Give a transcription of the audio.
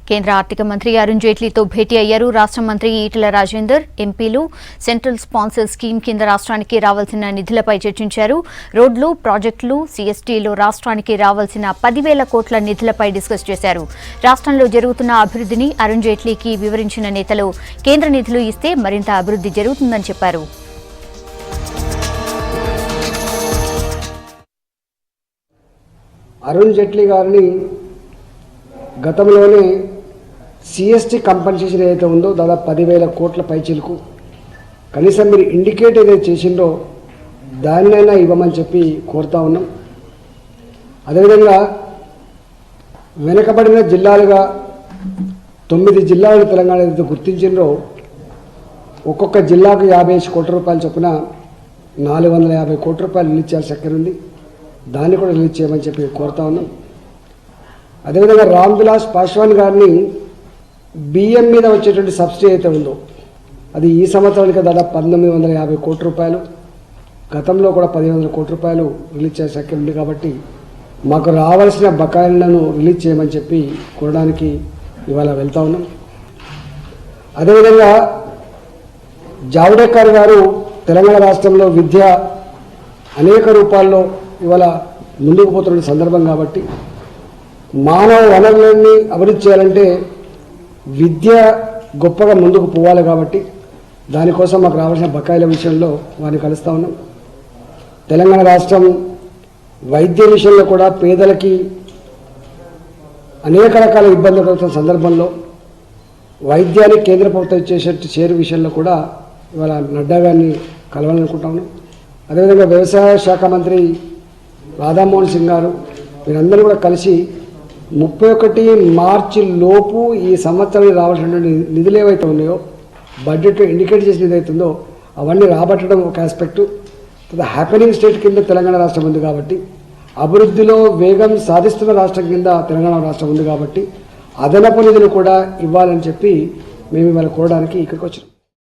కేంద్ర ఆర్థిక మంత్రి అరుణ్ జైట్లీతో భేటీ అయ్యారు. రాష్ట్ర మంత్రి ఈటెల రాజేందర్, ఎంపీలు సెంట్రల్ స్పాన్సర్ స్కీమ్ కింద రాష్ట్రానికి రావాల్సిన నిధులపై చర్చించారు. రోడ్లు, ప్రాజెక్టులు, సీఎస్టీలో రాష్ట్రానికి రావాల్సిన 10,000 కోట్ల నిధులపై డిస్కస్ చేశారు. రాష్ట్రంలో జరుగుతున్న అభివృద్ధిని అరుణ్ జైట్లీకి వివరించిన నేతలు కేంద్ర నిధులు ఇస్తే మరింత అభివృద్ధి జరుగుతుందని చెప్పారు. అరుణ్ జైట్లీ గారిని గతంలోనే సిఎస్టీ కంపెన్సేషన్ ఏదైతే ఉందో దాదాపు 10,000 కోట్ల పైచీలకు కనీసం మీరు ఇండికేట్ ఏదైతే చేసిందో దాన్నైనా ఇవ్వమని చెప్పి కోరుతా ఉన్నాం. అదేవిధంగా వెనుకబడిన జిల్లాలుగా 9 జిల్లాలను తెలంగాణ ఏదైతే గుర్తించిందో ఒక్కొక్క జిల్లాకు 55 కోట్ల రూపాయలు చొప్పున 450 కోట్ల రూపాయలు రిలీజ్ చేయాల్సి అక్కడ ఉంది. దాన్ని కూడా రిలీజ్ చేయమని చెప్పి కోరుతా ఉన్నాం. అదేవిధంగా రామ్ విలాస్ పాస్వాన్ గారిని బియ్యం మీద వచ్చేటువంటి సబ్సిడీ అయితే ఉందో అది ఈ సంవత్సరానికి దాదాపు 1,950 కోట్ల రూపాయలు, గతంలో కూడా 1,100 కోట్ల రూపాయలు రిలీజ్ చేసే అక్కడ ఉంది. కాబట్టి మాకు రావాల్సిన బకాయిలను రిలీజ్ చేయమని చెప్పి కోరడానికి ఇవాళ వెళ్తా ఉన్నాం. అదేవిధంగా జావడేకర్ గారు తెలంగాణ రాష్ట్రంలో విద్య అనేక రూపాల్లో ఇవాళ ముందుకు పోతున్న సందర్భం కాబట్టి మానవ వనరులన్నీ అభివృద్ధి చేయాలంటే విద్య గొప్పగా ముందుకు పోవాలి. కాబట్టి దానికోసం మాకు రావాల్సిన బకాయిల విషయంలో వారిని కలుస్తూ ఉన్నాం. తెలంగాణ రాష్ట్రం వైద్య విషయంలో కూడా పేదలకి అనేక రకాల ఇబ్బందులు కలుగుతున్న సందర్భంలో వైద్యాన్ని కేంద్ర ప్రభుత్వం చేసేట్టు చేరు విషయంలో కూడా ఇవాళ నడ్డా గారిని కలవాలనుకుంటా ఉన్నాం. అదేవిధంగా వ్యవసాయ శాఖ మంత్రి రాధామోహన్ సింగ్ గారు వీరందరూ కూడా కలిసి 31 మార్చి లోపు ఈ సంవత్సరానికి రావాల్సినటువంటి నిధులు ఏవైతే ఉన్నాయో బడ్జెట్లో ఇండికేట్ చేసిన ఏదైతుందో అవన్నీ రాబట్టడం ఒక ఆస్పెక్టు. హ్యాపెనింగ్ స్టేట్ కింద తెలంగాణ రాష్ట్రం ఉంది కాబట్టి అభివృద్ధిలో వేగం సాధిస్తున్న రాష్ట్రం కింద తెలంగాణ రాష్ట్రం ఉంది కాబట్టి అదనపు నిధులు కూడా ఇవ్వాలని చెప్పి మేము ఇవాళ కోరడానికి ఇక్కడికి వచ్చినాం.